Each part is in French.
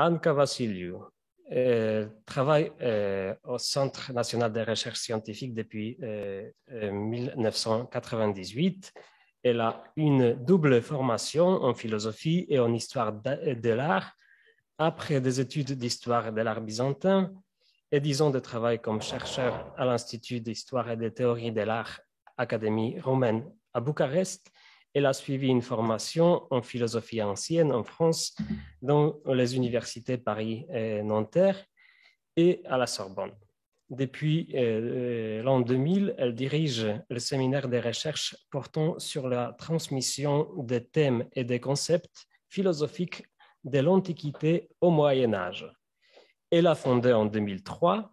Anca Vassiliou travaille au Centre national de recherche scientifique depuis 1998. Elle a une double formation en philosophie et en histoire de l'art, après des études d'histoire de l'art byzantin et 10 ans de travail comme chercheur à l'Institut d'histoire et de théorie de l'art, Académie romaine à Bucarest. Elle a suivi une formation en philosophie ancienne en France dans les universités Paris et Nanterre et à la Sorbonne. Depuis l'an 2000, elle dirige le séminaire de recherche portant sur la transmission des thèmes et des concepts philosophiques de l'Antiquité au Moyen Âge. Elle a fondé en 2003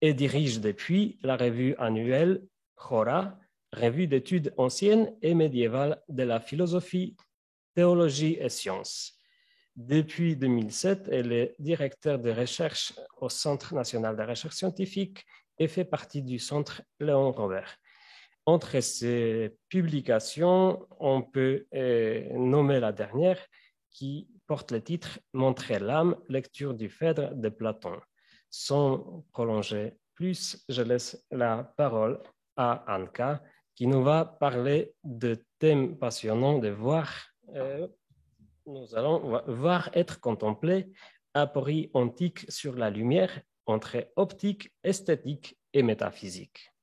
et dirige depuis la revue annuelle Chora, revue d'études anciennes et médiévales de la philosophie, théologie et sciences. Depuis 2007, elle est directeur de recherche au Centre national de recherche scientifique et fait partie du Centre Léon Robert. Entre ces publications, on peut nommer la dernière qui porte le titre « Montrer l'âme, lecture du Phèdre de Platon ». Sans prolonger plus, je laisse la parole à Anca qui nous va parler de thèmes passionnants de voir. Nous allons voir être contemplé aporie antique sur la lumière entre optique, esthétique et métaphysique.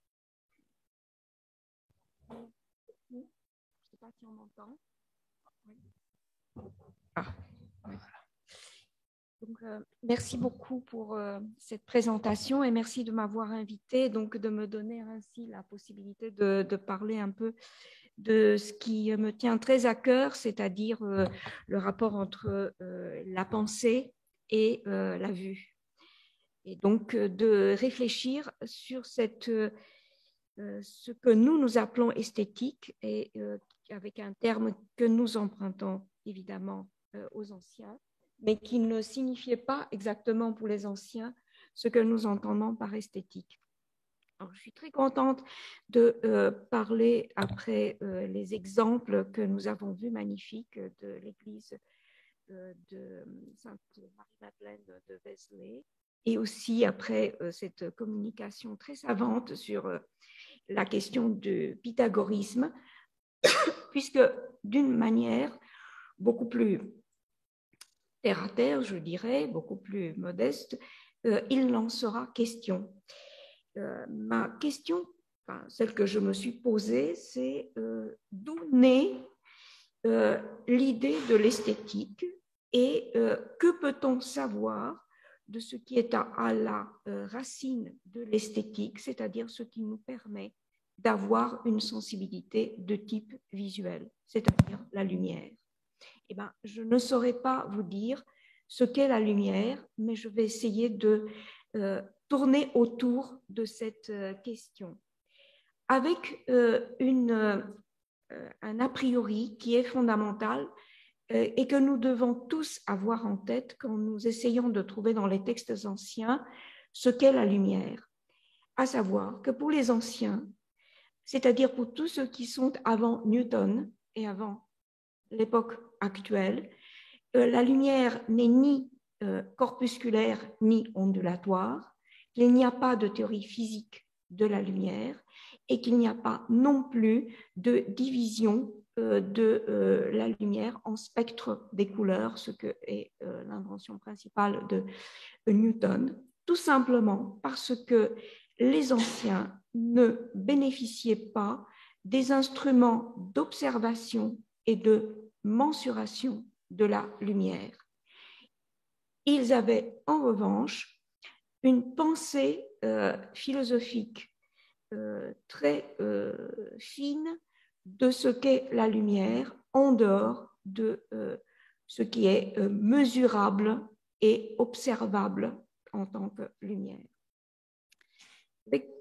Je ne sais pas si on m'entend. Ah. Donc, merci beaucoup pour cette présentation et merci de m'avoir invité, donc de me donner ainsi la possibilité de parler un peu de ce qui me tient très à cœur, c'est-à-dire le rapport entre la pensée et la vue. Et donc de réfléchir sur ce que nous appelons esthétique et avec un terme que nous empruntons évidemment aux anciens, mais qui ne signifiait pas exactement pour les anciens ce que nous entendons par esthétique. Alors, je suis très contente de parler après les exemples que nous avons vus magnifiques de l'église de Sainte-Marie-Madeleine de Vézelay et aussi après cette communication très savante sur la question du pythagorisme, puisque d'une manière beaucoup plus terre à terre, je dirais, beaucoup plus modeste, il n'en sera question. Ma question, celle que je me suis posée, c'est d'où naît l'idée de l'esthétique et que peut-on savoir de ce qui est à la racine de l'esthétique, c'est-à-dire ce qui nous permet d'avoir une sensibilité de type visuel, c'est-à-dire la lumière. Eh bien, je ne saurais pas vous dire ce qu'est la lumière, mais je vais essayer de tourner autour de cette question avec un a priori qui est fondamental et que nous devons tous avoir en tête quand nous essayons de trouver dans les textes anciens ce qu'est la lumière, à savoir que pour les anciens, c'est-à-dire pour tous ceux qui sont avant Newton et avant l'époque actuelle, la lumière n'est ni corpusculaire ni ondulatoire, qu'il n'y a pas de théorie physique de la lumière et qu'il n'y a pas non plus de division de la lumière en spectre des couleurs, ce que est l'invention principale de Newton, tout simplement parce que les anciens ne bénéficiaient pas des instruments d'observation et de mensuration de la lumière. Ils avaient en revanche une pensée philosophique très fine de ce qu'est la lumière en dehors de ce qui est mesurable et observable en tant que lumière. Mais,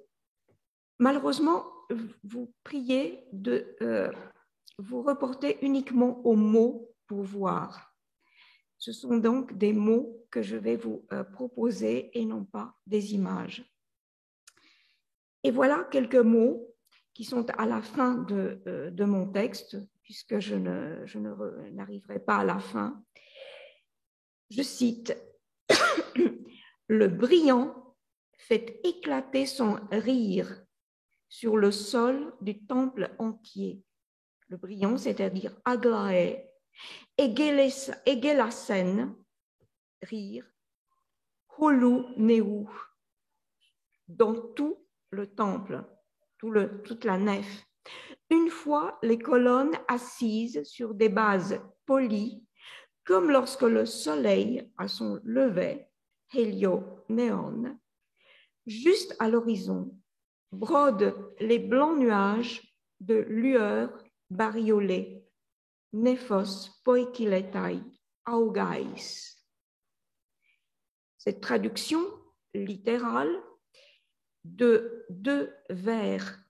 malheureusement, vous priez de vous reporter uniquement aux mots pour voir. Ce sont donc des mots que je vais vous proposer et non pas des images. Et voilà quelques mots qui sont à la fin de mon texte, puisque je n'arriverai pas à la fin. Je cite, « Le brillant fait éclater son rire sur le sol du temple entier. » Le brillant, c'est-à-dire Aglaé, et Gelasen, rire, Holu Nehu, dans tout le temple, toute la nef. Une fois les colonnes assises sur des bases polies, comme lorsque le soleil à son lever, Hélio-Néon, juste à l'horizon, brode les blancs nuages de lueurs bariolées, Nephos poikiletai augais. Cette traduction littérale de deux vers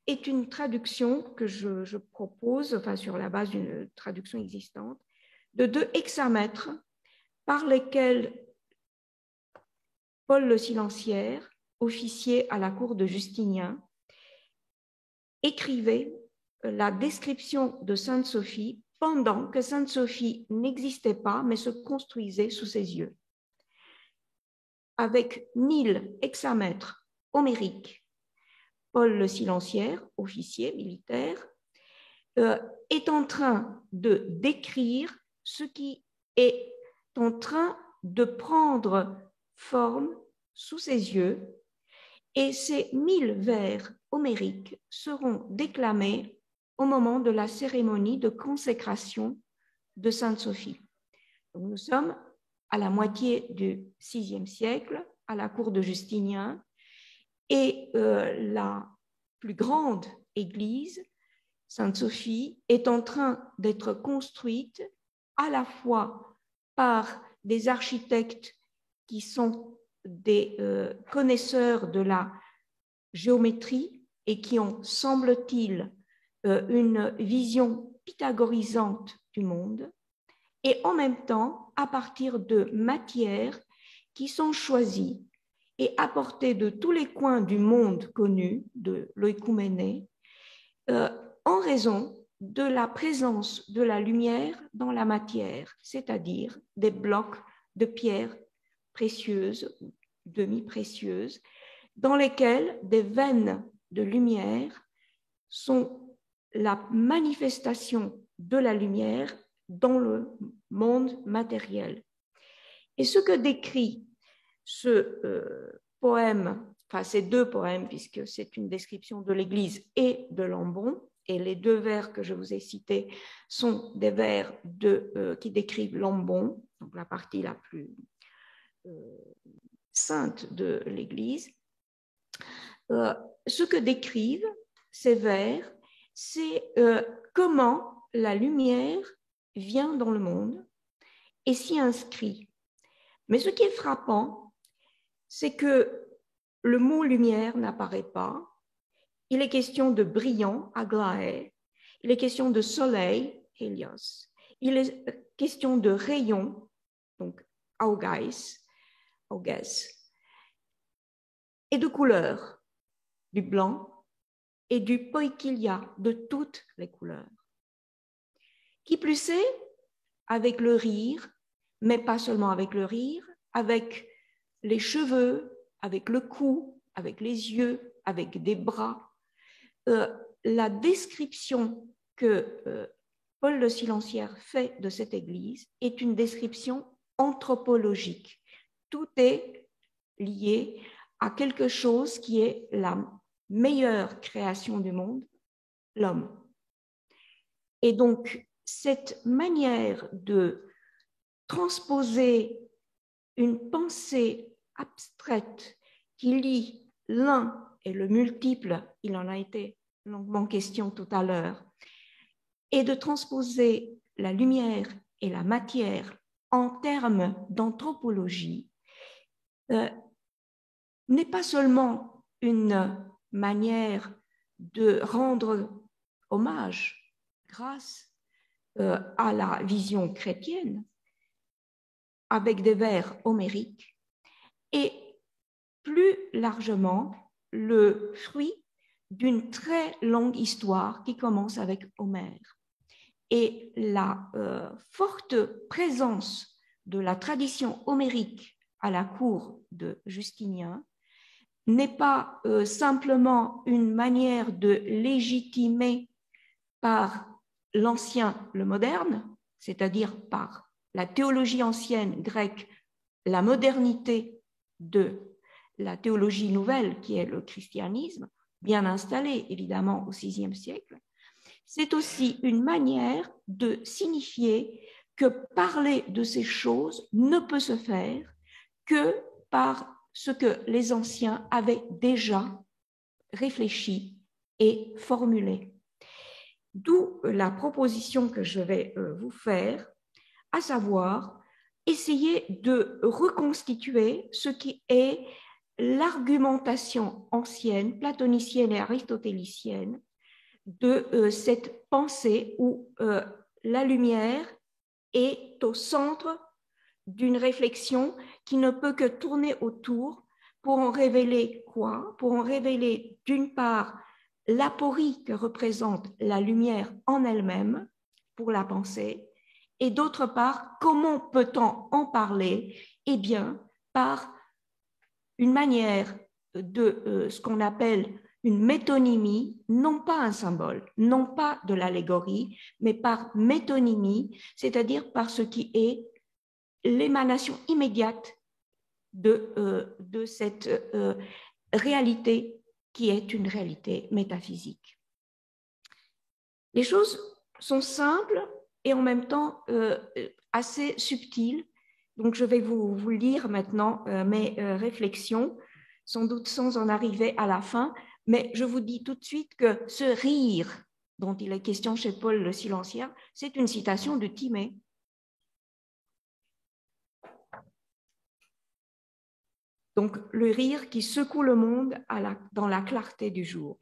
est une traduction que je propose, enfin sur la base d'une traduction existante, de deux hexamètres par lesquels Paul le Silenciaire, officier à la cour de Justinien, écrivait la description de Sainte Sophie pendant que Sainte Sophie n'existait pas, mais se construisait sous ses yeux. Avec 1000 hexamètres homériques, Paul le Silenciaire, officier militaire, est en train de décrire ce qui est en train de prendre forme sous ses yeux, et ces 1000 vers homériques seront déclamés au moment de la cérémonie de consécration de Sainte Sophie. Donc nous sommes à la moitié du VIe siècle, à la cour de Justinien, et la plus grande église, Sainte Sophie, est en train d'être construite à la fois par des architectes qui sont des connaisseurs de la géométrie et qui ont, semble-t-il, une vision pythagorisante du monde, et en même temps à partir de matières qui sont choisies et apportées de tous les coins du monde connu, de l'oïkouméné, en raison de la présence de la lumière dans la matière, c'est-à-dire des blocs de pierres précieuses, demi-précieuses, dans lesquelles des veines de lumière sont la manifestation de la lumière dans le monde matériel. Et ce que décrit ce poème, enfin ces deux poèmes, puisque c'est une description de l'Église et de Lambon, et les deux vers que je vous ai cités sont des vers qui décrivent Lambon, donc la partie la plus sainte de l'Église. Ce que décrivent ces vers, c'est comment la lumière vient dans le monde et s'y inscrit. Mais ce qui est frappant, c'est que le mot lumière n'apparaît pas. Il est question de brillant, aglaé. Il est question de soleil, hélios. Il est question de rayon, donc augais, et de couleurs, du blanc et du poikilia, de toutes les couleurs. Qui plus est, avec le rire, mais pas seulement avec le rire, avec les cheveux, avec le cou, avec les yeux, avec des bras. La description que Paul le Silenciaire fait de cette église est une description anthropologique. Tout est lié à quelque chose qui est la meilleure création du monde, l'homme. Et donc, cette manière de transposer une pensée abstraite qui lie l'un et le multiple, il en a été longuement question tout à l'heure, et de transposer la lumière et la matière en termes d'anthropologie, n'est pas seulement une manière de rendre hommage, grâce à la vision chrétienne, avec des vers homériques, et plus largement le fruit d'une très longue histoire qui commence avec Homère. et la forte présence de la tradition homérique à la cour de Justinien n'est pas simplement une manière de légitimer par l'ancien le moderne, c'est-à-dire par la théologie ancienne grecque, la modernité de la théologie nouvelle qui est le christianisme, bien installé évidemment au VIe siècle. C'est aussi une manière de signifier que parler de ces choses ne peut se faire que par ce que les anciens avaient déjà réfléchi et formulé. D'où la proposition que je vais vous faire, à savoir essayer de reconstituer ce qui est l'argumentation ancienne, platonicienne et aristotélicienne de cette pensée où la lumière est au centre d'une réflexion qui ne peut que tourner autour pour en révéler quoi? Pour en révéler d'une part l'aporie que représente la lumière en elle-même pour la pensée, et d'autre part, comment peut-on en parler? Eh bien, par une manière de ce qu'on appelle une métonymie, non pas un symbole, non pas de l'allégorie, mais par métonymie, c'est-à-dire par ce qui est l'émanation immédiate de cette réalité qui est une réalité métaphysique. Les choses sont simples et en même temps assez subtiles. Donc, je vais vous lire maintenant mes réflexions, sans doute sans en arriver à la fin, mais je vous dis tout de suite que ce rire dont il est question chez Paul le Silenciaire, c'est une citation de Timée. Donc, le rire qui secoue le monde dans la clarté du jour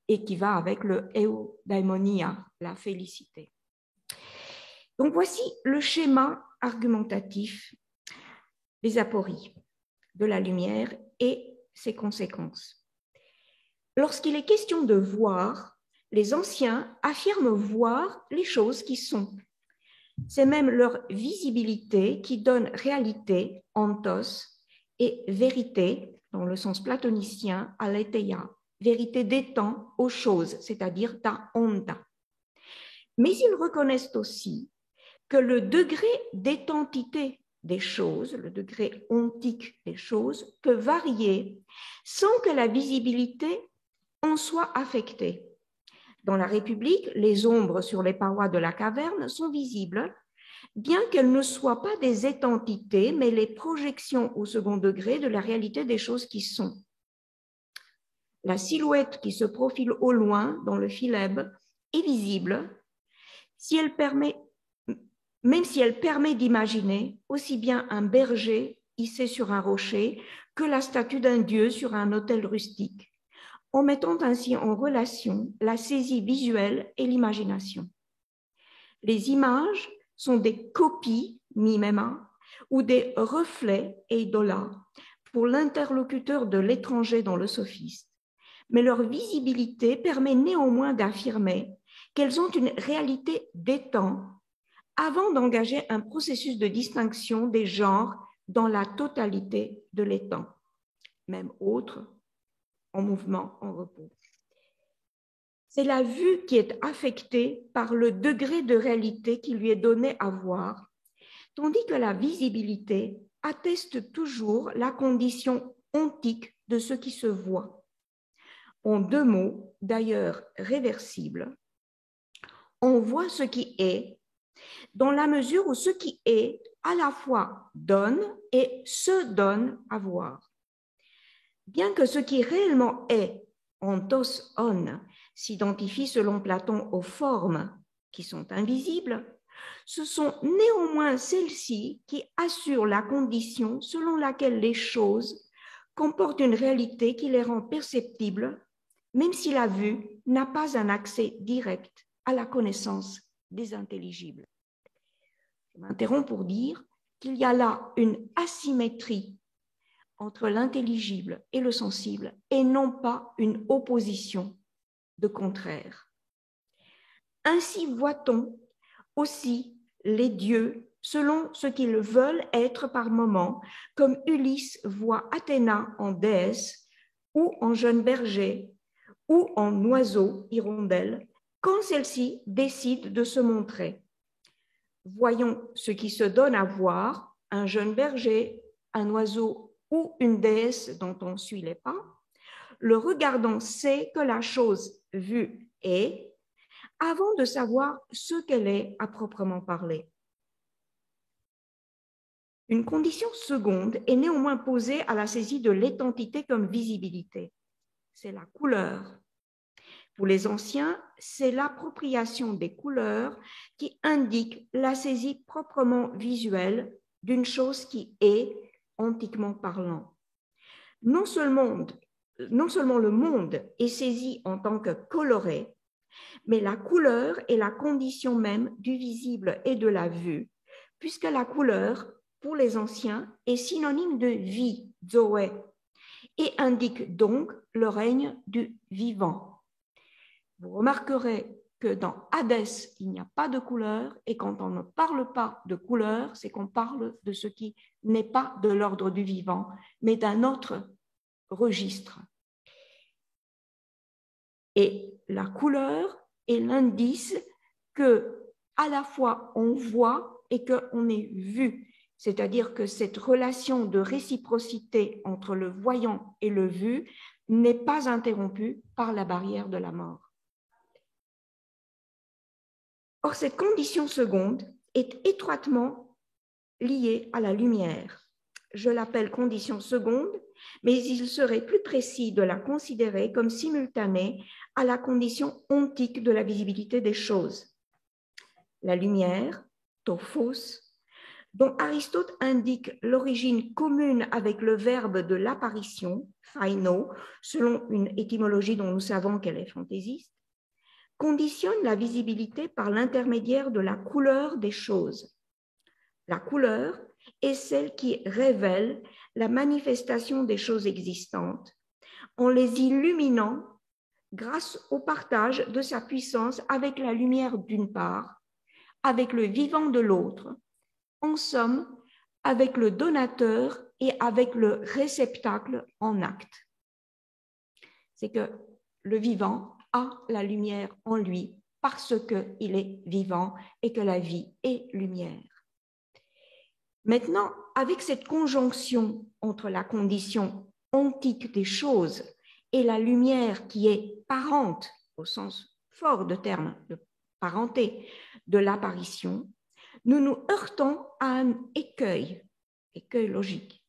et qui va avec le eudaimonia, la félicité. Donc, voici le schéma argumentatif des apories de la lumière et ses conséquences. Lorsqu'il est question de voir, les anciens affirment voir les choses qui sont. C'est même leur visibilité qui donne réalité, ontos, et vérité, dans le sens platonicien, aletheia, vérité des temps aux choses, c'est-à-dire ta onda. Mais ils reconnaissent aussi que le degré d'étantité des choses, le degré ontique des choses, peut varier sans que la visibilité en soit affectée. Dans la République, les ombres sur les parois de la caverne sont visibles, bien qu'elles ne soient pas des étentités, mais les projections au second degré de la réalité des choses qui sont. La silhouette qui se profile au loin dans le philèbe est visible, même si elle permet d'imaginer aussi bien un berger hissé sur un rocher que la statue d'un dieu sur un autel rustique, en mettant ainsi en relation la saisie visuelle et l'imagination. Les images sont des copies, mimema, ou des reflets, eidola, pour l'interlocuteur de l'étranger dans le sophiste. Mais leur visibilité permet néanmoins d'affirmer qu'elles ont une réalité des temps avant d'engager un processus de distinction des genres dans la totalité de l'étang, même autre, en mouvement, en repos. C'est la vue qui est affectée par le degré de réalité qui lui est donné à voir, tandis que la visibilité atteste toujours la condition ontique de ce qui se voit. En deux mots, d'ailleurs réversibles, on voit ce qui est, dans la mesure où ce qui est à la fois donne et se donne à voir. Bien que ce qui réellement est, ontos on, s'identifie selon Platon aux formes qui sont invisibles, ce sont néanmoins celles-ci qui assurent la condition selon laquelle les choses comportent une réalité qui les rend perceptibles, même si la vue n'a pas un accès direct à la connaissance des intelligibles. Je m'interromps pour dire qu'il y a là une asymétrie entre l'intelligible et le sensible et non pas une opposition de contraire. Ainsi voit-on aussi les dieux selon ce qu'ils veulent être par moment, comme Ulysse voit Athéna en déesse ou en jeune berger ou en oiseau hirondelle, quand celle-ci décide de se montrer. Voyons ce qui se donne à voir, un jeune berger, un oiseau ou une déesse dont on suit les pas. Le regardant sait que la chose vue est, avant de savoir ce qu'elle est à proprement parler. Une condition seconde est néanmoins posée à la saisie de l'étantité comme visibilité. C'est la couleur. Pour les anciens, c'est l'appropriation des couleurs qui indique la saisie proprement visuelle d'une chose qui est, antiquement parlant. Non seulement le monde est saisi en tant que coloré, mais la couleur est la condition même du visible et de la vue, puisque la couleur, pour les anciens, est synonyme de vie, zoé, et indique donc le règne du vivant. Vous remarquerez que dans Hadès, il n'y a pas de couleur, et quand on ne parle pas de couleur, c'est qu'on parle de ce qui n'est pas de l'ordre du vivant, mais d'un autre registre. Et la couleur est l'indice que à la fois on voit et qu'on est vu, c'est-à-dire que cette relation de réciprocité entre le voyant et le vu n'est pas interrompue par la barrière de la mort. Or, cette condition seconde est étroitement liée à la lumière. Je l'appelle condition seconde, mais il serait plus précis de la considérer comme simultanée à la condition ontique de la visibilité des choses. La lumière, tophos, dont Aristote indique l'origine commune avec le verbe de l'apparition, phaino, selon une étymologie dont nous savons qu'elle est fantaisiste, conditionne la visibilité par l'intermédiaire de la couleur des choses. La couleur est celle qui révèle la manifestation des choses existantes en les illuminant grâce au partage de sa puissance avec la lumière d'une part, avec le vivant de l'autre, en somme, avec le donateur et avec le réceptacle en acte. C'est que le vivant a la lumière en lui parce qu'il est vivant et que la vie est lumière. Maintenant, avec cette conjonction entre la condition ontique des choses et la lumière qui est parente, au sens fort de terme de parenté, de l'apparition, nous nous heurtons à un écueil logique.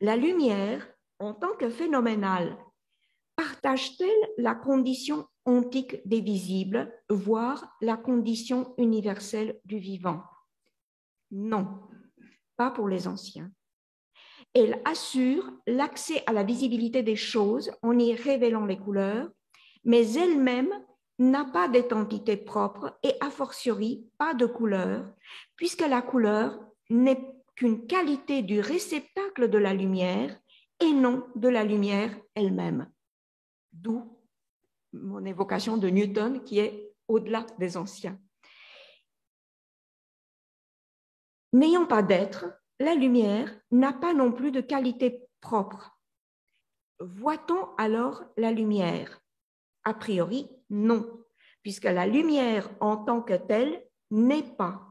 La lumière, en tant que phénoménale, partage-t-elle la condition ontique des visibles, voire la condition universelle du vivant? Non, pas pour les anciens. Elle assure l'accès à la visibilité des choses en y révélant les couleurs, mais elle-même n'a pas d'étantité propre et a fortiori pas de couleur, puisque la couleur n'est qu'une qualité du réceptacle de la lumière et non de la lumière elle-même. D'où mon évocation de Newton qui est au-delà des anciens. N'ayant pas d'être, la lumière n'a pas non plus de qualité propre. Voit-on alors la lumière? A priori, non, puisque la lumière en tant que telle n'est pas.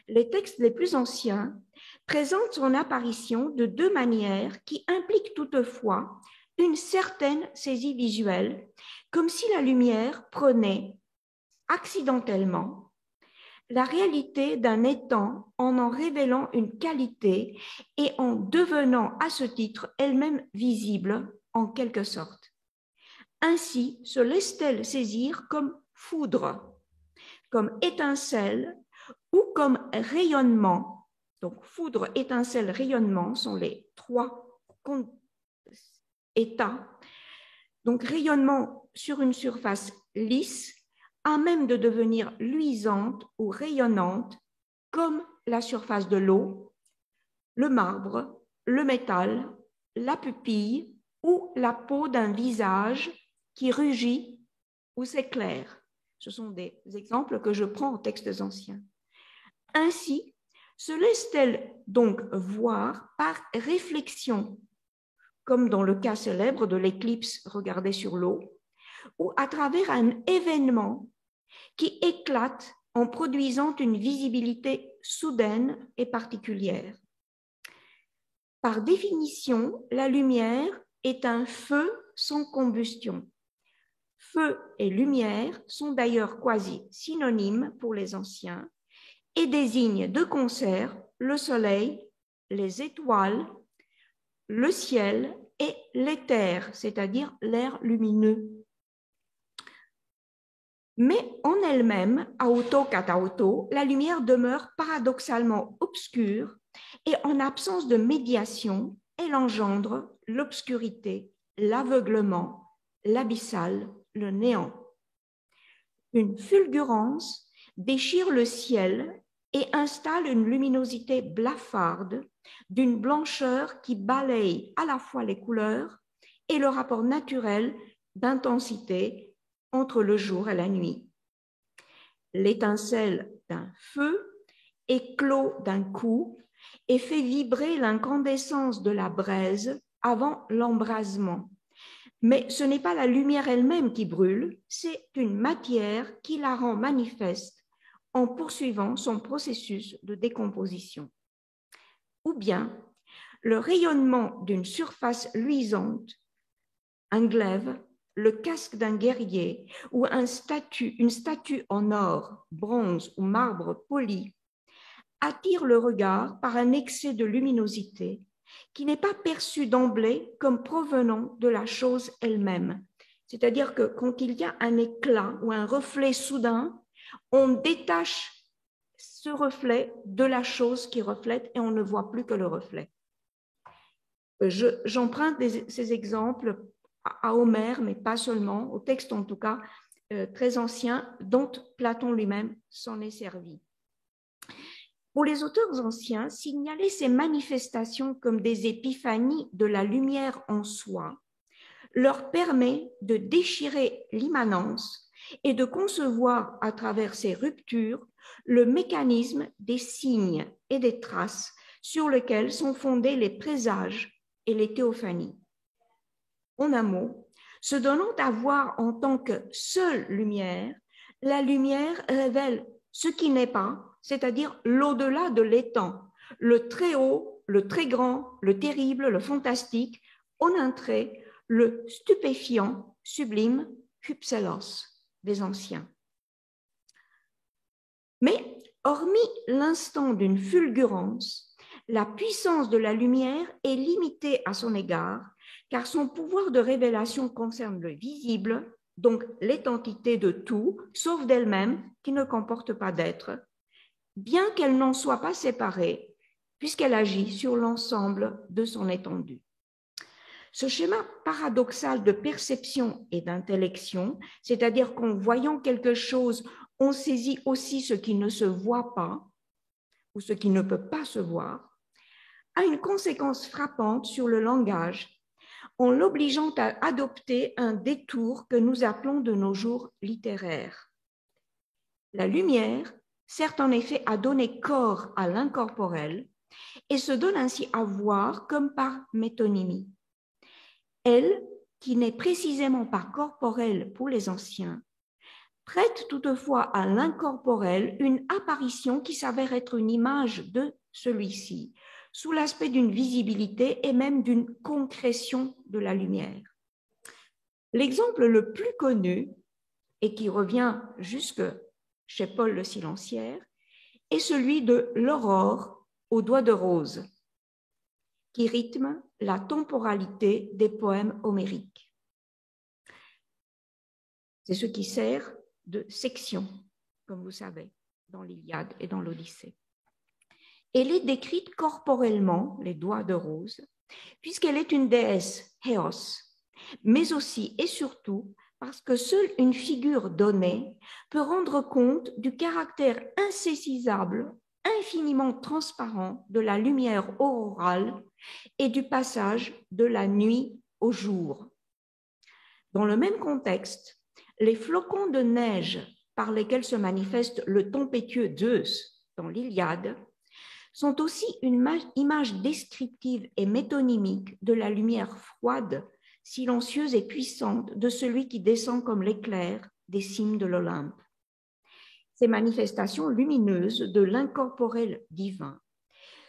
Les textes les plus anciens présentent son apparition de deux manières qui impliquent toutefois une certaine saisie visuelle, comme si la lumière prenait accidentellement la réalité d'un étang en révélant une qualité et en devenant à ce titre elle-même visible en quelque sorte. Ainsi se laisse-t-elle saisir comme foudre, comme étincelle ou comme rayonnement. Donc foudre, étincelle, rayonnement sont les trois états. Donc rayonnement sur une surface lisse, à même de devenir luisante ou rayonnante comme la surface de l'eau, le marbre, le métal, la pupille ou la peau d'un visage qui rugit ou s'éclaire. Ce sont des exemples que je prends aux textes anciens. Ainsi, se laisse-t-elle donc voir par réflexion, comme dans le cas célèbre de l'éclipse regardée sur l'eau, ou à travers un événement qui éclate en produisant une visibilité soudaine et particulière. Par définition, la lumière est un feu sans combustion. Feu et lumière sont d'ailleurs quasi synonymes pour les anciens et désignent de concert le soleil, les étoiles, le ciel et l'éther, c'est-à-dire l'air lumineux. Mais en elle-même, auto cat auto, la lumière demeure paradoxalement obscure et en absence de médiation, elle engendre l'obscurité, l'aveuglement, l'abyssal, le néant. Une fulgurance déchire le ciel et installe une luminosité blafarde d'une blancheur qui balaye à la fois les couleurs et le rapport naturel d'intensité entre le jour et la nuit. L'étincelle d'un feu éclot d'un coup et fait vibrer l'incandescence de la braise avant l'embrasement. Mais ce n'est pas la lumière elle-même qui brûle, c'est une matière qui la rend manifeste en poursuivant son processus de décomposition. Ou bien le rayonnement d'une surface luisante, un glaive, le casque d'un guerrier ou une statue en or, bronze ou marbre poli attire le regard par un excès de luminosité qui n'est pas perçu d'emblée comme provenant de la chose elle-même. C'est-à-dire que quand il y a un éclat ou un reflet soudain, on détache ce reflet de la chose qui reflète et on ne voit plus que le reflet. J'emprunte ces exemples à Homère, mais pas seulement, au texte en tout cas très ancien, dont Platon lui-même s'en est servi. Pour les auteurs anciens, signaler ces manifestations comme des épiphanies de la lumière en soi leur permet de déchirer l'immanence et de concevoir à travers ces ruptures le mécanisme des signes et des traces sur lesquels sont fondés les présages et les théophanies. En un mot, se donnant à voir en tant que seule lumière, la lumière révèle ce qui n'est pas, c'est-à-dire l'au-delà de l'étang, le très haut, le très grand, le terrible, le fantastique, en un trait, le stupéfiant, sublime, hypselos des anciens. Mais hormis l'instant d'une fulgurance, la puissance de la lumière est limitée à son égard, car son pouvoir de révélation concerne le visible, donc l'étentité de tout, sauf d'elle-même, qui ne comporte pas d'être, bien qu'elle n'en soit pas séparée, puisqu'elle agit sur l'ensemble de son étendue. Ce schéma paradoxal de perception et d'intellection, c'est-à-dire qu'en voyant quelque chose, on saisit aussi ce qui ne se voit pas ou ce qui ne peut pas se voir, a une conséquence frappante sur le langage en l'obligeant à adopter un détour que nous appelons de nos jours littéraire. La lumière sert en effet à donner corps à l'incorporel et se donne ainsi à voir comme par métonymie. Elle, qui n'est précisément pas corporelle pour les anciens, prête toutefois à l'incorporel une apparition qui s'avère être une image de celui-ci, sous l'aspect d'une visibilité et même d'une concrétion de la lumière. L'exemple le plus connu, et qui revient jusque chez Paul le Silenciaire, est celui de l'aurore aux doigts de rose, qui rythme la temporalité des poèmes homériques. C'est ce qui sert de section, comme vous savez, dans l'Iliade et dans l'Odyssée. Elle est décrite corporellement, les doigts de rose, puisqu'elle est une déesse, Héos, mais aussi et surtout parce que seule une figure donnée peut rendre compte du caractère insaisissable, infiniment transparent de la lumière aurorale et du passage de la nuit au jour. Dans le même contexte, les flocons de neige par lesquels se manifeste le tempétueux Zeus dans l'Iliade sont aussi une image descriptive et métonymique de la lumière froide, silencieuse et puissante de celui qui descend comme l'éclair des cimes de l'Olympe. Ces manifestations lumineuses de l'incorporel divin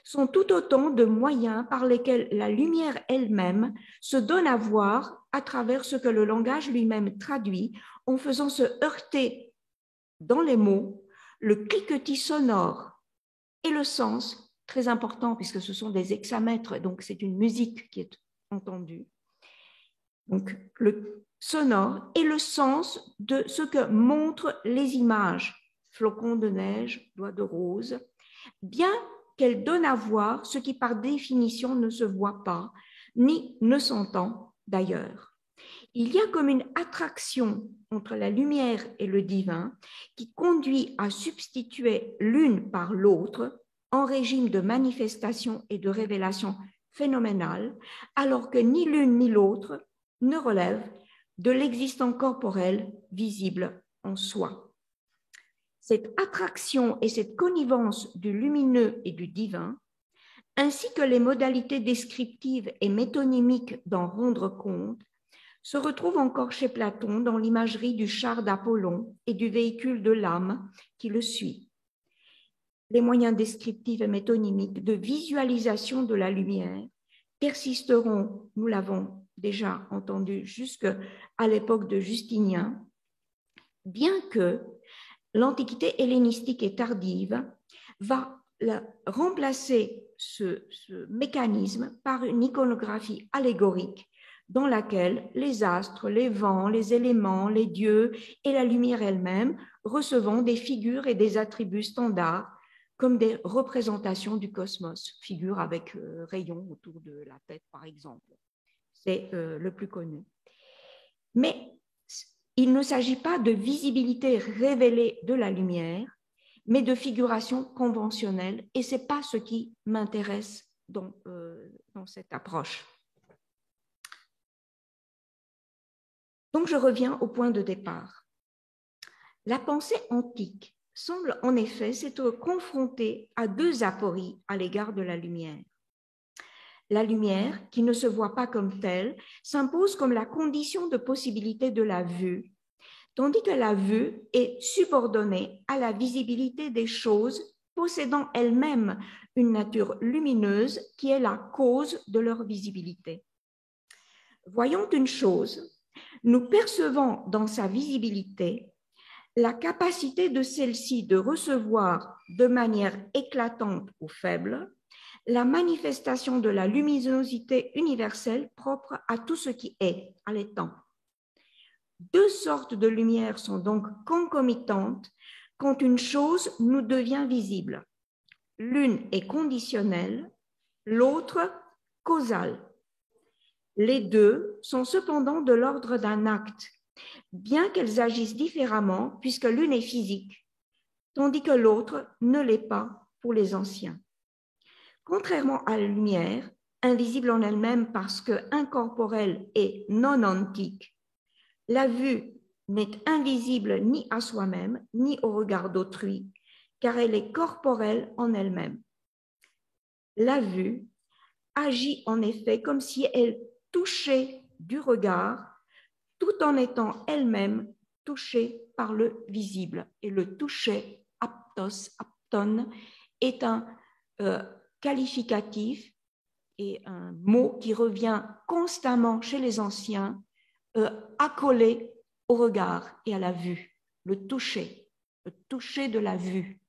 sont tout autant de moyens par lesquels la lumière elle-même se donne à voir à travers ce que le langage lui-même traduit en faisant se heurter dans les mots le cliquetis sonore et le sens, très important puisque ce sont des hexamètres, donc c'est une musique qui est entendue. Donc le sonore et le sens de ce que montrent les images, flocons de neige, doigts de rose, bien qu'elles donnent à voir ce qui par définition ne se voit pas, ni ne s'entend d'ailleurs. Il y a comme une attraction entre la lumière et le divin qui conduit à substituer l'une par l'autre en régime de manifestation et de révélation phénoménale, alors que ni l'une ni l'autre ne relève de l'existant corporel visible en soi. Cette attraction et cette connivence du lumineux et du divin, ainsi que les modalités descriptives et métonymiques d'en rendre compte, se retrouvent encore chez Platon dans l'imagerie du char d'Apollon et du véhicule de l'âme qui le suit. Les moyens descriptifs et métonymiques de visualisation de la lumière persisteront, nous l'avons déjà entendu jusqu'à l'époque de Justinien, bien que l'Antiquité hellénistique et tardive va remplacer ce mécanisme par une iconographie allégorique dans laquelle les astres, les vents, les éléments, les dieux et la lumière elle-même recevant des figures et des attributs standards comme des représentations du cosmos, figures avec rayons autour de la tête par exemple. C'est le plus connu. Mais il ne s'agit pas de visibilité révélée de la lumière, mais de figuration conventionnelle, et ce n'est pas ce qui m'intéresse dans cette approche. Donc je reviens au point de départ. La pensée antique semble en effet s'être confrontée à deux apories à l'égard de la lumière. La lumière, qui ne se voit pas comme telle, s'impose comme la condition de possibilité de la vue, tandis que la vue est subordonnée à la visibilité des choses possédant elles-mêmes une nature lumineuse qui est la cause de leur visibilité. Voyant une chose, nous percevons dans sa visibilité la capacité de celle-ci de recevoir de manière éclatante ou faible la manifestation de la luminosité universelle propre à tout ce qui est, à l'étant. Deux sortes de lumière sont donc concomitantes quand une chose nous devient visible. L'une est conditionnelle, l'autre causale. Les deux sont cependant de l'ordre d'un acte, bien qu'elles agissent différemment puisque l'une est physique, tandis que l'autre ne l'est pas pour les anciens. Contrairement à la lumière, invisible en elle-même parce que incorporelle et non antique, la vue n'est invisible ni à soi-même, ni au regard d'autrui, car elle est corporelle en elle-même. La vue agit en effet comme si elle touchait du regard, tout en étant elle-même touchée par le visible. Et le toucher, aptos, apton, est un qualificatif et un mot qui revient constamment chez les anciens, accolé au regard et à la vue, le toucher de la vue.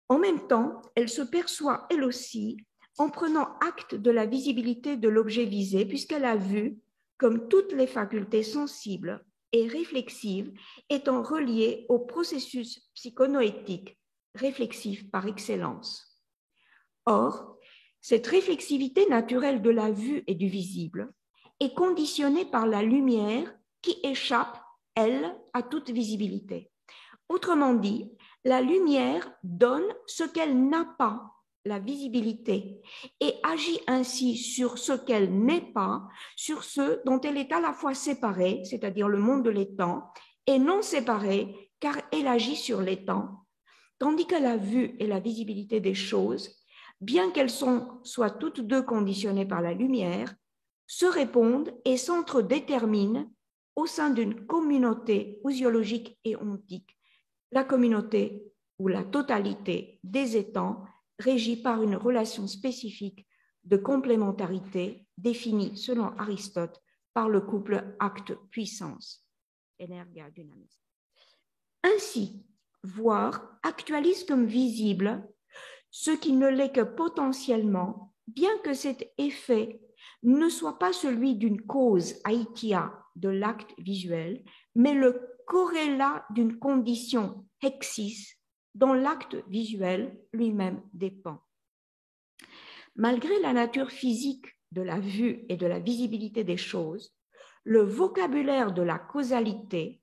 En même temps, elle se perçoit elle aussi en prenant acte de la visibilité de l'objet visé, puisque la vue, comme toutes les facultés sensibles et réflexives, étant reliée au processus psychonoétique réflexif par excellence. Or, cette réflexivité naturelle de la vue et du visible est conditionnée par la lumière qui échappe, elle, à toute visibilité. Autrement dit, la lumière donne ce qu'elle n'a pas, la visibilité, et agit ainsi sur ce qu'elle n'est pas, sur ce dont elle est à la fois séparée, c'est-à-dire le monde de l'étant, et non séparée car elle agit sur les temps, tandis que la vue et la visibilité des choses, bien qu'elles soient toutes deux conditionnées par la lumière, se répondent et s'entre-déterminent au sein d'une communauté ousiologique et ontique, la communauté ou la totalité des étangs régie par une relation spécifique de complémentarité définie selon Aristote par le couple acte-puissance, énergia-dynamisme. Ainsi, voir actualise comme visible ce qui ne l'est que potentiellement, bien que cet effet ne soit pas celui d'une cause aitia de l'acte visuel, mais le corrélat d'une condition hexis dont l'acte visuel lui-même dépend. Malgré la nature physique de la vue et de la visibilité des choses, le vocabulaire de la causalité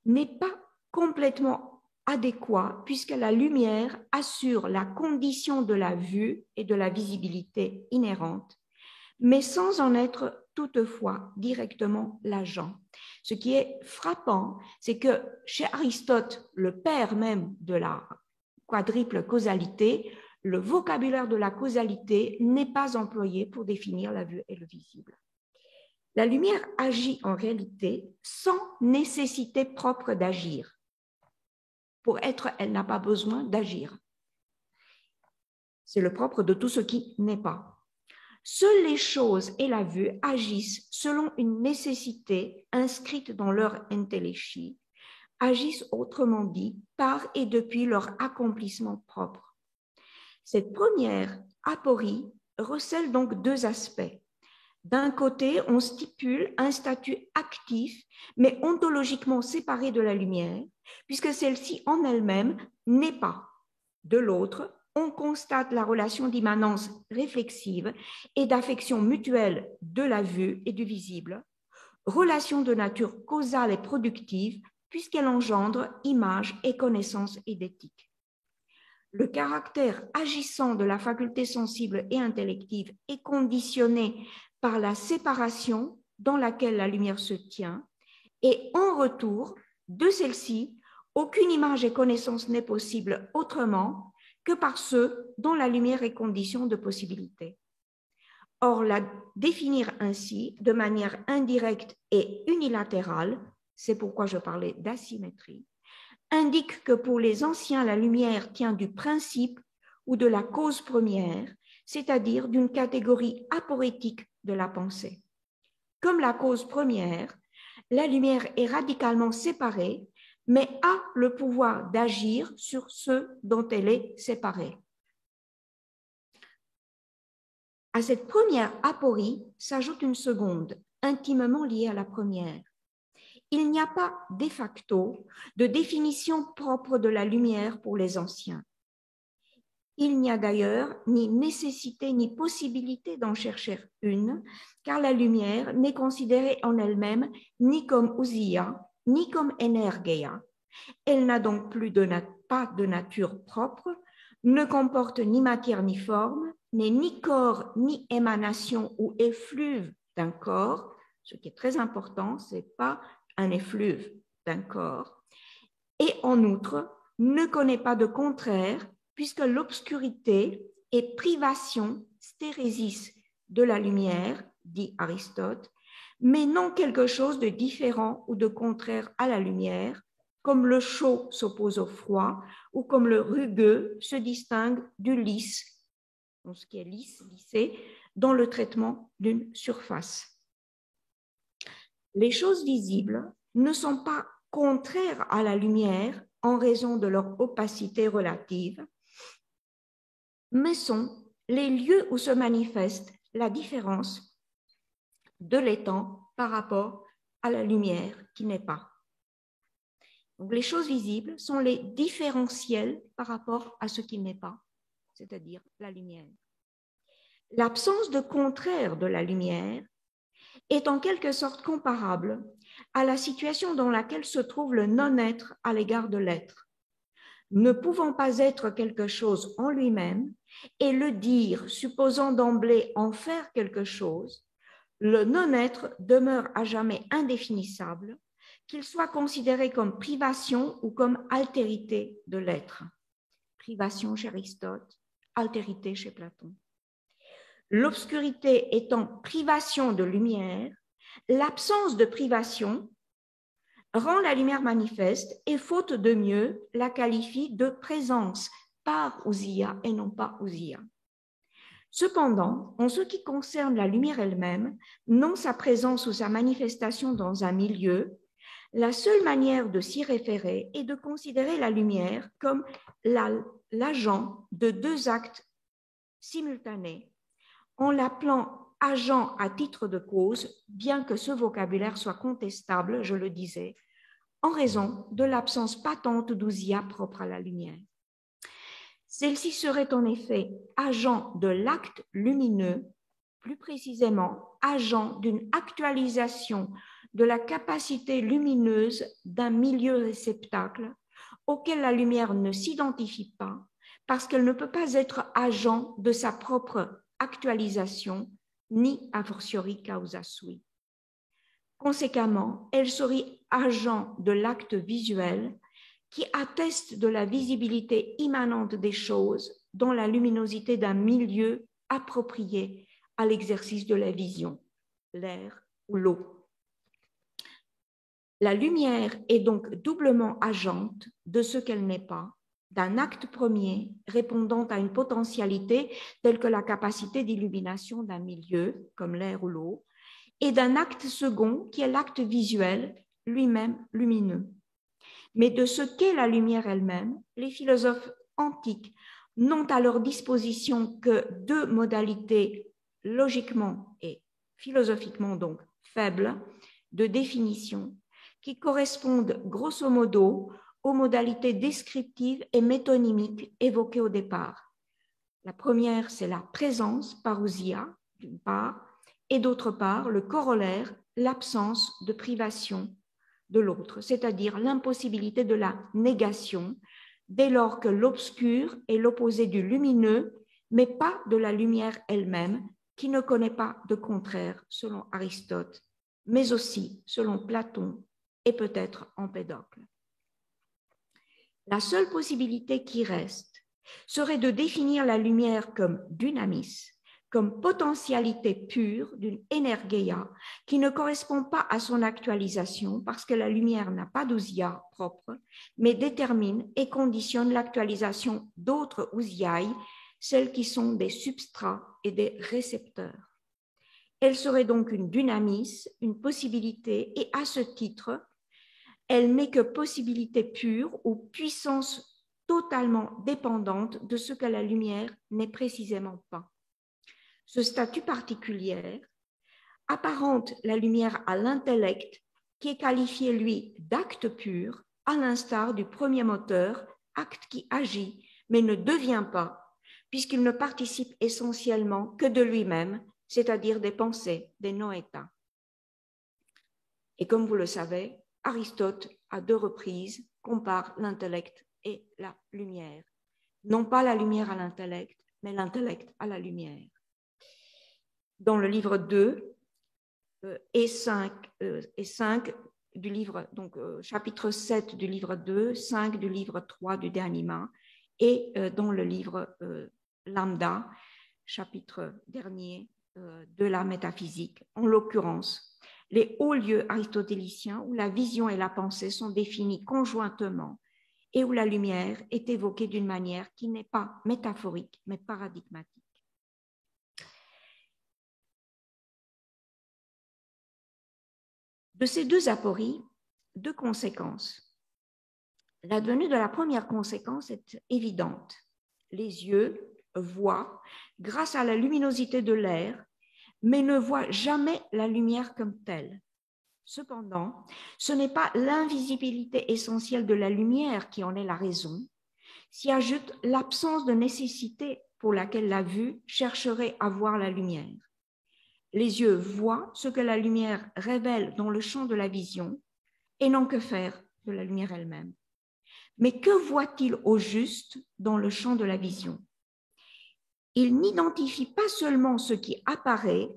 n'est pas complètement adéquat puisque la lumière assure la condition de la vue et de la visibilité inhérente, mais sans en être toutefois directement l'agent. Ce qui est frappant, c'est que chez Aristote, le père même de la quadruple causalité, le vocabulaire de la causalité n'est pas employé pour définir la vue et le visible. La lumière agit en réalité sans nécessité propre d'agir. Pour être, elle n'a pas besoin d'agir. C'est le propre de tout ce qui n'est pas. Seules les choses et la vue agissent selon une nécessité inscrite dans leur entelechie, agissent autrement dit par et depuis leur accomplissement propre. Cette première aporie recèle donc deux aspects. D'un côté, on stipule un statut actif, mais ontologiquement séparé de la lumière, puisque celle-ci en elle-même n'est pas. De l'autre, on constate la relation d'immanence réflexive et d'affection mutuelle de la vue et du visible, relation de nature causale et productive, puisqu'elle engendre image et connaissance et d'éthique. Le caractère agissant de la faculté sensible et intellective est conditionné par la séparation dans laquelle la lumière se tient, et en retour de celle-ci, aucune image et connaissance n'est possible autrement que par ceux dont la lumière est condition de possibilité. Or, la définir ainsi, de manière indirecte et unilatérale, c'est pourquoi je parlais d'asymétrie, indique que pour les anciens, la lumière tient du principe ou de la cause première, c'est-à-dire d'une catégorie aporétique de la pensée. Comme la cause première, la lumière est radicalement séparée, mais a le pouvoir d'agir sur ceux dont elle est séparée. À cette première aporie s'ajoute une seconde, intimement liée à la première. Il n'y a pas de facto de définition propre de la lumière pour les anciens. Il n'y a d'ailleurs ni nécessité ni possibilité d'en chercher une, car la lumière n'est considérée en elle-même ni comme ousia, ni comme énergia. Elle n'a donc pas de nature propre, ne comporte ni matière ni forme, n'est ni corps ni émanation ou effluve d'un corps, ce qui est très important, ce n'est pas un effluve d'un corps, et en outre, ne connaît pas de contraire, puisque l'obscurité est privation, stérésis de la lumière, dit Aristote, mais non quelque chose de différent ou de contraire à la lumière, comme le chaud s'oppose au froid, ou comme le rugueux se distingue du lisse, donc ce qui est lisse, lissé, dans le traitement d'une surface. Les choses visibles ne sont pas contraires à la lumière en raison de leur opacité relative, mais sont les lieux où se manifeste la différence de l'étang par rapport à la lumière qui n'est pas. Donc, les choses visibles sont les différentiels par rapport à ce qui n'est pas, c'est-à-dire la lumière. L'absence de contraire de la lumière est en quelque sorte comparable à la situation dans laquelle se trouve le non-être à l'égard de l'être. Ne pouvant pas être quelque chose en lui-même et le dire supposant d'emblée en faire quelque chose, le non-être demeure à jamais indéfinissable qu'il soit considéré comme privation ou comme altérité de l'être. Privation chez Aristote, altérité chez Platon. L'obscurité étant privation de lumière, l'absence de privation rend la lumière manifeste et, faute de mieux, la qualifie de présence par ousia et non pas ousia. Cependant, en ce qui concerne la lumière elle-même, non sa présence ou sa manifestation dans un milieu, la seule manière de s'y référer est de considérer la lumière comme l'agent de deux actes simultanés, en l'appelant agent à titre de cause, bien que ce vocabulaire soit contestable, je le disais, en raison de l'absence patente d'ousia propre à la lumière. Celle-ci serait en effet agent de l'acte lumineux, plus précisément agent d'une actualisation de la capacité lumineuse d'un milieu réceptacle auquel la lumière ne s'identifie pas parce qu'elle ne peut pas être agent de sa propre actualisation ni a fortiori causa sui. Conséquemment, elle serait agent de l'acte visuel qui atteste de la visibilité immanente des choses dans la luminosité d'un milieu approprié à l'exercice de la vision, l'air ou l'eau. La lumière est donc doublement agente de ce qu'elle n'est pas, d'un acte premier répondant à une potentialité telle que la capacité d'illumination d'un milieu, comme l'air ou l'eau, et d'un acte second qui est l'acte visuel, lui-même lumineux. Mais de ce qu'est la lumière elle-même, les philosophes antiques n'ont à leur disposition que deux modalités logiquement et philosophiquement donc faibles de définition qui correspondent grosso modo aux modalités descriptives et métonymiques évoquées au départ. La première, c'est la présence, parousia, d'une part, et d'autre part, le corollaire, l'absence de privation de l'autre, c'est-à-dire l'impossibilité de la négation, dès lors que l'obscur est l'opposé du lumineux, mais pas de la lumière elle-même, qui ne connaît pas de contraire, selon Aristote, mais aussi selon Platon et peut-être Empédocle. La seule possibilité qui reste serait de définir la lumière comme dynamis, comme potentialité pure d'une énergeia qui ne correspond pas à son actualisation parce que la lumière n'a pas d'ousia propre, mais détermine et conditionne l'actualisation d'autres ousiae, celles qui sont des substrats et des récepteurs. Elle serait donc une dynamis, une possibilité, et à ce titre, elle n'est que possibilité pure ou puissance totalement dépendante de ce que la lumière n'est précisément pas. Ce statut particulier apparente la lumière à l'intellect qui est qualifié, lui, d'acte pur, à l'instar du premier moteur, acte qui agit mais ne devient pas, puisqu'il ne participe essentiellement que de lui-même, c'est-à-dire des pensées, des noeta. Et comme vous le savez, Aristote, à deux reprises, compare l'intellect et la lumière. Non pas la lumière à l'intellect, mais l'intellect à la lumière. Dans le livre 2 et 5 du livre, donc chapitre 7 du livre 2, 5 du livre 3 du dernier main, et dans le livre Lambda, chapitre dernier de la métaphysique, en l'occurrence, les hauts lieux aristotéliciens où la vision et la pensée sont définis conjointement et où la lumière est évoquée d'une manière qui n'est pas métaphorique, mais paradigmatique. De ces deux apories, deux conséquences. L'advenue de la première conséquence est évidente. Les yeux voient grâce à la luminosité de l'air, mais ne voient jamais la lumière comme telle. Cependant, ce n'est pas l'invisibilité essentielle de la lumière qui en est la raison, s'y ajoute l'absence de nécessité pour laquelle la vue chercherait à voir la lumière. Les yeux voient ce que la lumière révèle dans le champ de la vision et n'ont que faire de la lumière elle-même. Mais que voit-il au juste dans le champ de la vision? Il n'identifie pas seulement ce qui apparaît,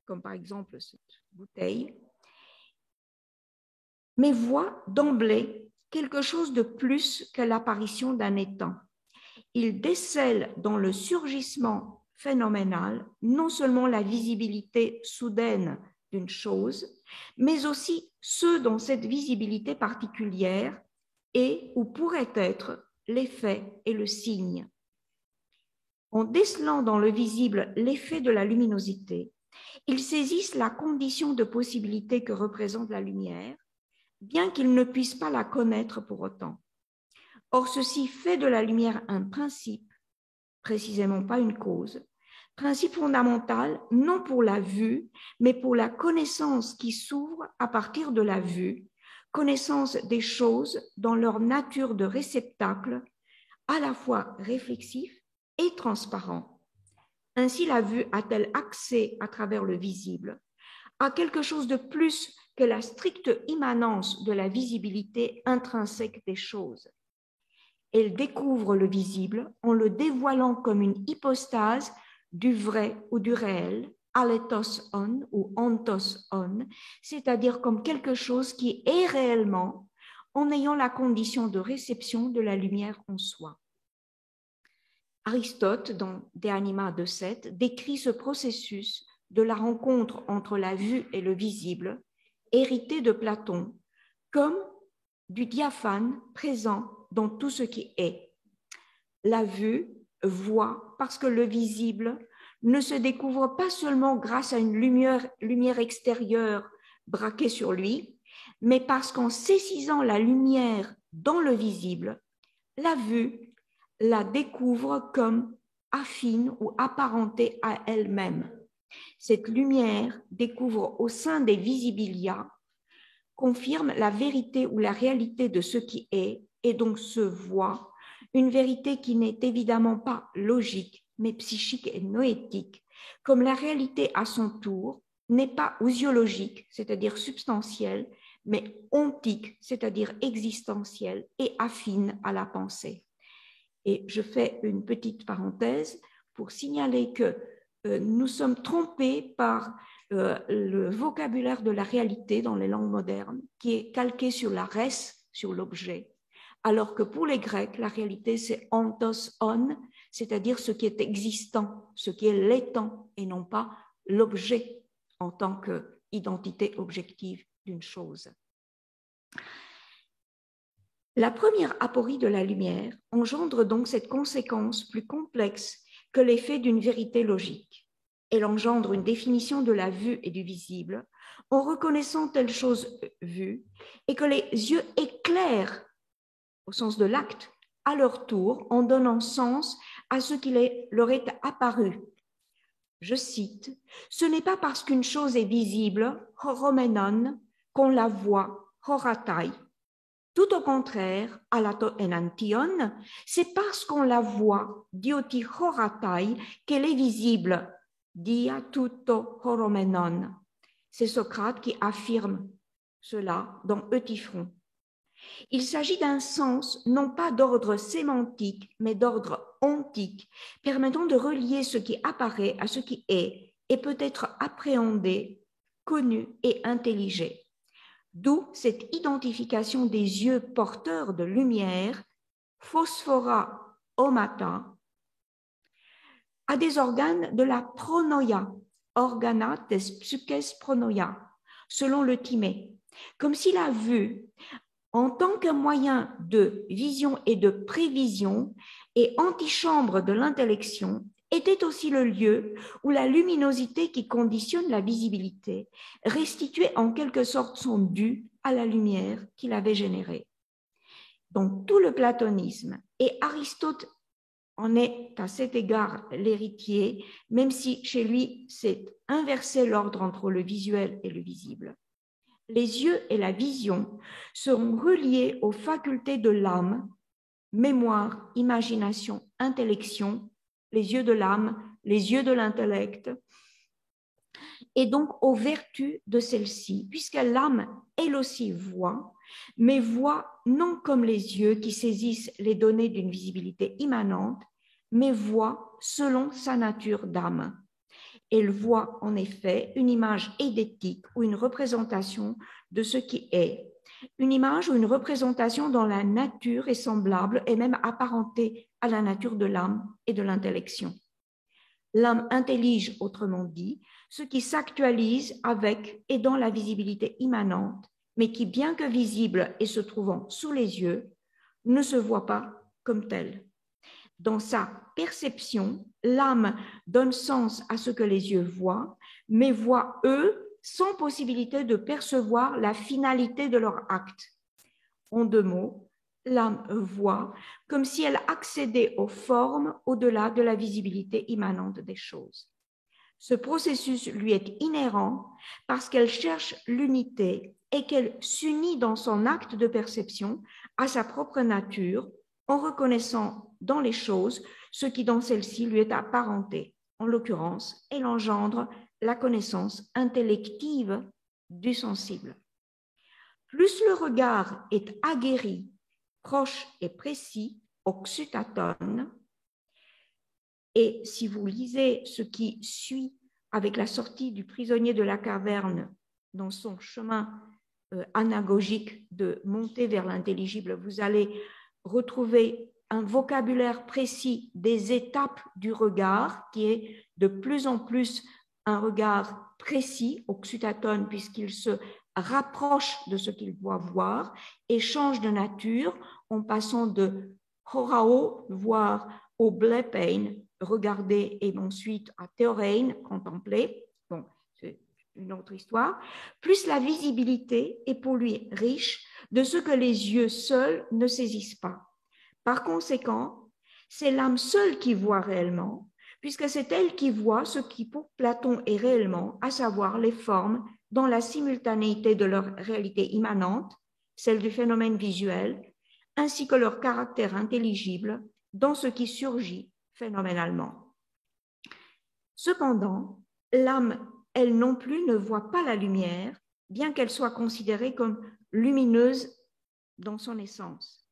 comme par exemple cette bouteille, mais voit d'emblée quelque chose de plus que l'apparition d'un étang. Il décèle dans le surgissement phénoménal non seulement la visibilité soudaine d'une chose, mais aussi ceux dont cette visibilité particulière est ou pourrait être l'effet et le signe. En décelant dans le visible l'effet de la luminosité, ils saisissent la condition de possibilité que représente la lumière, bien qu'ils ne puissent pas la connaître pour autant. Or, ceci fait de la lumière un principe, précisément pas une cause, principe fondamental non pour la vue, mais pour la connaissance qui s'ouvre à partir de la vue, connaissance des choses dans leur nature de réceptacle, à la fois réflexif et transparent. Ainsi, la vue a-t-elle accès à travers le visible à quelque chose de plus que la stricte immanence de la visibilité intrinsèque des choses. Elle découvre le visible en le dévoilant comme une hypostase du vrai ou du réel, aletos on ou ontos on, c'est-à-dire comme quelque chose qui est réellement en ayant la condition de réception de la lumière en soi. Aristote, dans De Anima 2.7, décrit ce processus de la rencontre entre la vue et le visible, hérité de Platon, comme du diaphane présent dans tout ce qui est. La vue voit parce que le visible ne se découvre pas seulement grâce à une lumière extérieure braquée sur lui, mais parce qu'en saisissant la lumière dans le visible, la vue la découvre comme affine ou apparentée à elle-même. Cette lumière découvre au sein des visibilia, confirme la vérité ou la réalité de ce qui est et donc se voit, une vérité qui n'est évidemment pas logique, mais psychique et noétique, comme la réalité à son tour n'est pas ousiologique, c'est-à-dire substantielle, mais ontique, c'est-à-dire existentielle et affine à la pensée. Et je fais une petite parenthèse pour signaler que nous sommes trompés par le vocabulaire de la réalité dans les langues modernes, qui est calqué sur la res, sur l'objet, alors que pour les Grecs, la réalité c'est ontos on, c'est-à-dire ce qui est existant, ce qui est l'étant, et non pas l'objet en tant qu'identité objective d'une chose. La première aporie de la lumière engendre donc cette conséquence plus complexe que l'effet d'une vérité logique. Elle engendre une définition de la vue et du visible en reconnaissant telle chose vue et que les yeux éclairent, au sens de l'acte, à leur tour en donnant sens à ce qui leur est apparu. Je cite, « Ce n'est pas parce qu'une chose est visible, horomenon, qu'on la voit, horatai. Tout au contraire, alato enantion, c'est parce qu'on la voit, dioti horatai, qu'elle est visible, dia tutto horomenon. » C'est Socrate qui affirme cela dans Eutyphron. Il s'agit d'un sens non pas d'ordre sémantique, mais d'ordre ontique, permettant de relier ce qui apparaît à ce qui est et peut être appréhendé, connu et intelligé. D'où cette identification des yeux porteurs de lumière, phosphora omata, à des organes de la pronoia, organa des psyches pronoia, selon le Timée, comme si la vue, en tant qu'un moyen de vision et de prévision et antichambre de l'intellection, était aussi le lieu où la luminosité qui conditionne la visibilité restituait en quelque sorte son dû à la lumière qu'il avait générée. Donc tout le platonisme, et Aristote en est à cet égard l'héritier, même si chez lui c'est inversé l'ordre entre le visuel et le visible. Les yeux et la vision seront reliés aux facultés de l'âme, mémoire, imagination, intellection, les yeux de l'âme, les yeux de l'intellect, et donc aux vertus de celle-ci, puisque l'âme, elle aussi, voit, mais voit non comme les yeux qui saisissent les données d'une visibilité immanente, mais voit selon sa nature d'âme. Elle voit en effet une image édétique ou une représentation de ce qui est, une image ou une représentation dont la nature est semblable et même apparentée à la nature de l'âme et de l'intellection. L'âme intellige, autrement dit, ce qui s'actualise avec et dans la visibilité immanente, mais qui, bien que visible et se trouvant sous les yeux, ne se voit pas comme tel. Dans sa perception, l'âme donne sens à ce que les yeux voient, mais voient, eux, sans possibilité de percevoir la finalité de leur acte. En deux mots, l'âme voit comme si elle accédait aux formes au-delà de la visibilité immanente des choses. Ce processus lui est inhérent parce qu'elle cherche l'unité et qu'elle s'unit dans son acte de perception à sa propre nature en reconnaissant dans les choses ce qui dans celle-ci lui est apparenté. En l'occurrence, elle engendre la connaissance intellective du sensible. Plus le regard est aguerri, proche et précis, oxytatone, et si vous lisez ce qui suit avec la sortie du prisonnier de la caverne dans son chemin anagogique de monter vers l'intelligible, vous allez retrouver un vocabulaire précis des étapes du regard qui est de plus en plus un regard précis, oxytatone, puisqu'il se rapproche de ce qu'il doit voir et change de nature en passant de horao, voir au blepein, regarder, et ensuite à theorein, contempler. Bon, c'est une autre histoire. Plus la visibilité est pour lui riche de ce que les yeux seuls ne saisissent pas. Par conséquent, c'est l'âme seule qui voit réellement, puisque c'est elle qui voit ce qui pour Platon est réellement, à savoir les formes dans la simultanéité de leur réalité immanente, celle du phénomène visuel, ainsi que leur caractère intelligible dans ce qui surgit phénoménalement. Cependant, l'âme, elle non plus, ne voit pas la lumière, bien qu'elle soit considérée comme lumineuse dans son essence.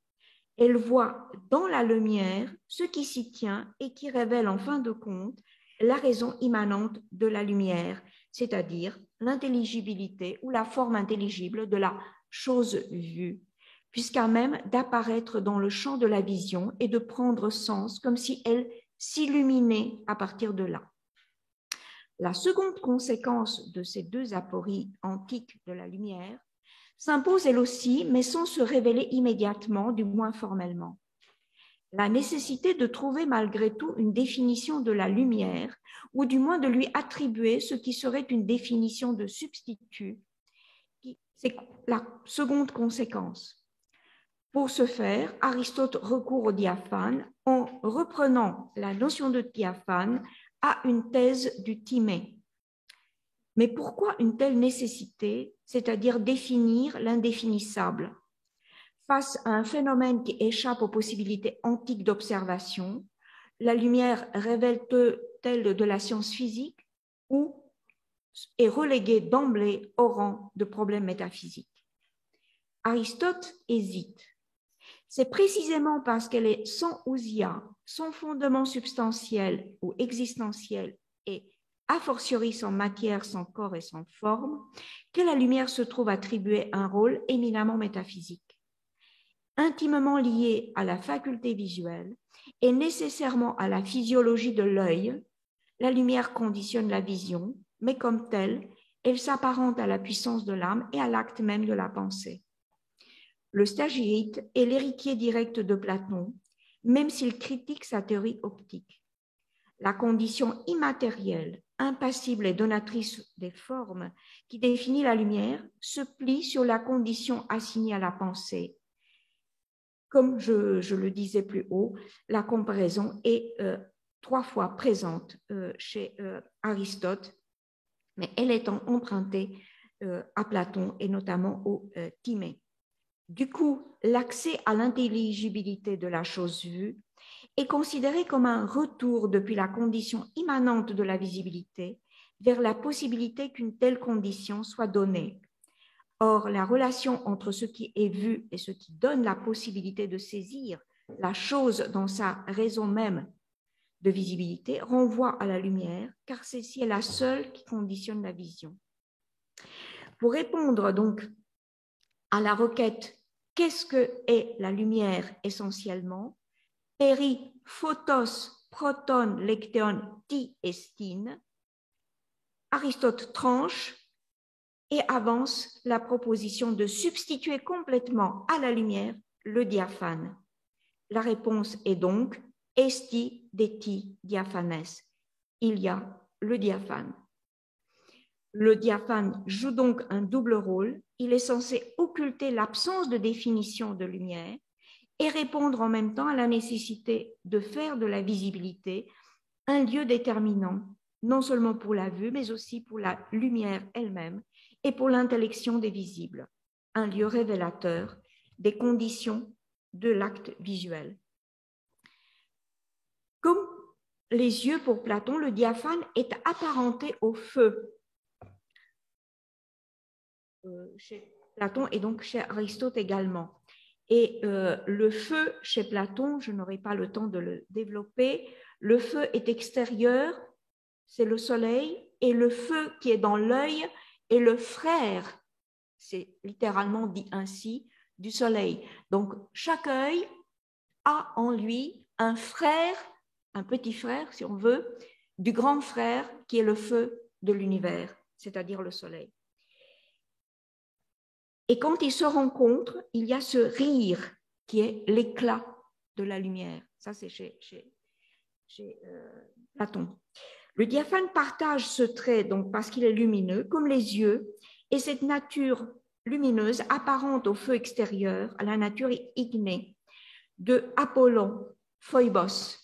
Elle voit dans la lumière ce qui s'y tient et qui révèle en fin de compte la raison immanente de la lumière, c'est-à-dire l'intelligibilité ou la forme intelligible de la chose vue, puisqu'à même d'apparaître dans le champ de la vision et de prendre sens comme si elle s'illuminait à partir de là. La seconde conséquence de ces deux apories antiques de la lumière s'impose elle aussi, mais sans se révéler immédiatement, du moins formellement. La nécessité de trouver malgré tout une définition de la lumière, ou du moins de lui attribuer ce qui serait une définition de substitut, c'est la seconde conséquence. Pour ce faire, Aristote recourt au diaphane en reprenant la notion de diaphane à une thèse du Timée. Mais pourquoi une telle nécessité, c'est-à-dire définir l'indéfinissable? Face à un phénomène qui échappe aux possibilités antiques d'observation, la lumière révèle-t-elle de la science physique ou est reléguée d'emblée au rang de problème métaphysique? Aristote hésite. C'est précisément parce qu'elle est sans ousia, sans fondement substantiel ou existentiel et a fortiori sans matière, sans corps et sans forme, que la lumière se trouve attribuée un rôle éminemment métaphysique. Intimement liée à la faculté visuelle et nécessairement à la physiologie de l'œil, la lumière conditionne la vision, mais comme telle, elle s'apparente à la puissance de l'âme et à l'acte même de la pensée. Le stagirite est l'héritier direct de Platon, même s'il critique sa théorie optique. La condition immatérielle, impassible et donatrice des formes qui définit la lumière se plie sur la condition assignée à la pensée. Comme je le disais plus haut, la comparaison est 3 fois présente chez Aristote, mais elle est empruntée à Platon et notamment au Timée. Du coup, l'accès à l'intelligibilité de la chose vue est considéré comme un retour depuis la condition immanente de la visibilité vers la possibilité qu'une telle condition soit donnée. Or, la relation entre ce qui est vu et ce qui donne la possibilité de saisir la chose dans sa raison même de visibilité renvoie à la lumière, car celle-ci est la seule qui conditionne la vision. Pour répondre donc à la requête « Qu'est-ce que est la lumière essentiellement ?» Peri photos proton lecteon ti estin, Aristote tranche et avance la proposition de substituer complètement à la lumière le diaphane. La réponse est donc esti deti diaphanes. Il y a le diaphane. Le diaphane joue donc un double rôle. Il est censé occulter l'absence de définition de lumière et répondre en même temps à la nécessité de faire de la visibilité un lieu déterminant, non seulement pour la vue, mais aussi pour la lumière elle-même et pour l'intellection des visibles, un lieu révélateur des conditions de l'acte visuel. Comme les yeux pour Platon, le diaphane est apparenté au feu. Chez Platon et donc chez Aristote également. Et le feu chez Platon, je n'aurai pas le temps de le développer, le feu est extérieur, c'est le soleil, et le feu qui est dans l'œil est le frère, c'est littéralement dit ainsi, du soleil. Donc chaque œil a en lui un frère, un petit frère si on veut, du grand frère qui est le feu de l'univers, c'est-à-dire le soleil. Et quand ils se rencontrent, il y a ce rire qui est l'éclat de la lumière. Ça, c'est chez Platon. Le diaphane partage ce trait donc, parce qu'il est lumineux, comme les yeux, et cette nature lumineuse apparente au feu extérieur, à la nature ignée de Apollon, Phoebos,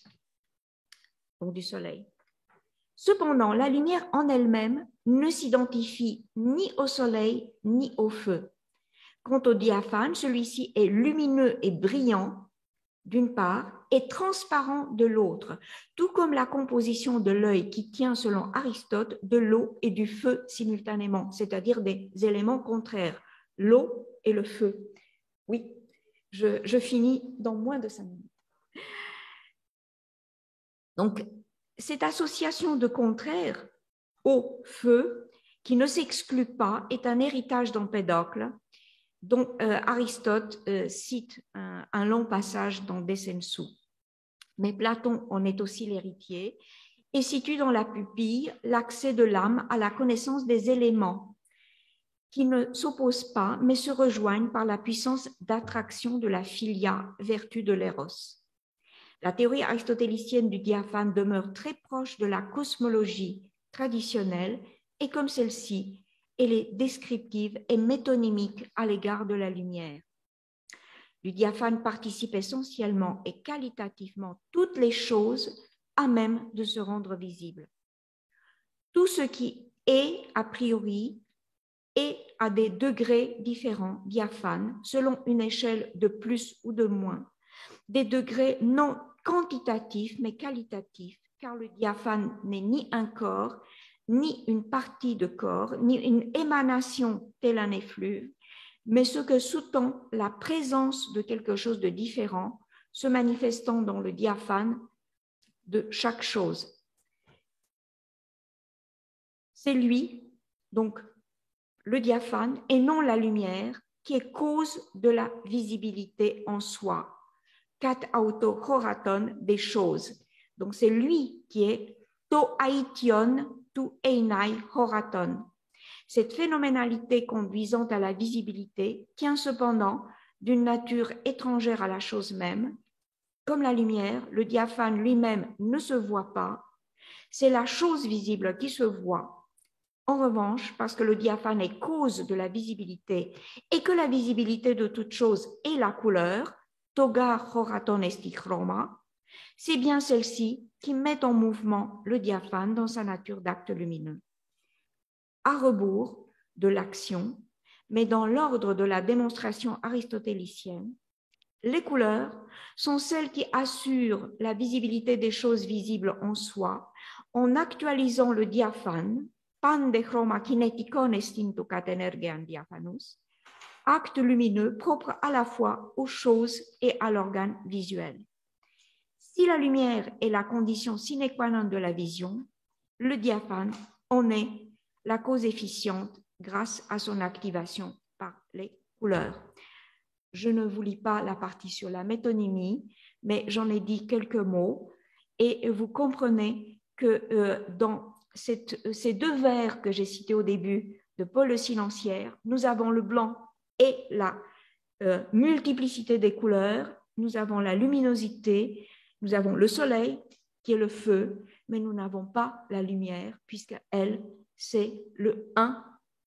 donc du soleil. Cependant, la lumière en elle-même ne s'identifie ni au soleil ni au feu. Quant au diaphane, celui-ci est lumineux et brillant d'une part et transparent de l'autre, tout comme la composition de l'œil qui tient, selon Aristote, de l'eau et du feu simultanément, c'est-à-dire des éléments contraires, l'eau et le feu. Oui, je finis dans moins de 5 minutes. Donc, cette association de contraires au feu, qui ne s'exclut pas, est un héritage d'Empédocle, dont Aristote cite un long passage dans Descensu. Mais Platon en est aussi l'héritier et situe dans la pupille l'accès de l'âme à la connaissance des éléments qui ne s'opposent pas mais se rejoignent par la puissance d'attraction de la philia, vertu de l'éros. La théorie aristotélicienne du diaphane demeure très proche de la cosmologie traditionnelle et comme celle-ci, elle est descriptive et métonymique à l'égard de la lumière. Le diaphane participe essentiellement et qualitativement toutes les choses à même de se rendre visible. Tout ce qui est a priori est à des degrés différents diaphanes selon une échelle de plus ou de moins, des degrés non quantitatifs mais qualitatifs, car le diaphane n'est ni un corps, ni une partie de corps, ni une émanation telle un effluve, mais ce que sous-tend la présence de quelque chose de différent, se manifestant dans le diaphane de chaque chose. C'est lui, donc le diaphane, et non la lumière, qui est cause de la visibilité en soi. Kat auto horaton des choses. Donc c'est lui qui est to aition tu einai horaton. Cette phénoménalité conduisant à la visibilité tient cependant d'une nature étrangère à la chose même. Comme la lumière, le diaphane lui-même ne se voit pas. C'est la chose visible qui se voit. En revanche, parce que le diaphane est cause de la visibilité et que la visibilité de toute chose est la couleur, toga horaton esti chroma, c'est bien celle-ci qui met en mouvement le diaphane dans sa nature d'acte lumineux. À rebours de l'action, mais dans l'ordre de la démonstration aristotélicienne, les couleurs sont celles qui assurent la visibilité des choses visibles en soi en actualisant le diaphane, pan de chroma kinetikon estintu cat energean diaphanus, acte lumineux propre à la fois aux choses et à l'organe visuel. Si la lumière est la condition sine qua non de la vision, le diaphane en est la cause efficiente grâce à son activation par les couleurs. Je ne vous lis pas la partie sur la métonymie, mais j'en ai dit quelques mots et vous comprenez que dans ces deux vers que j'ai cités au début de Paul le Silenciaire, nous avons le blanc et la multiplicité des couleurs, nous avons la luminosité, nous avons le soleil qui est le feu, mais nous n'avons pas la lumière puisque elle, c'est le un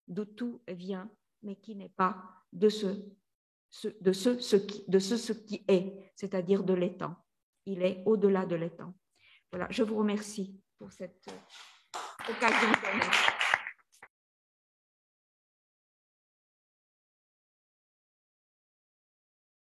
d'où tout vient, mais qui n'est pas de ce qui est, c'est-à-dire de l'étang. Il est au-delà de l'étang. Voilà, je vous remercie pour cette occasion.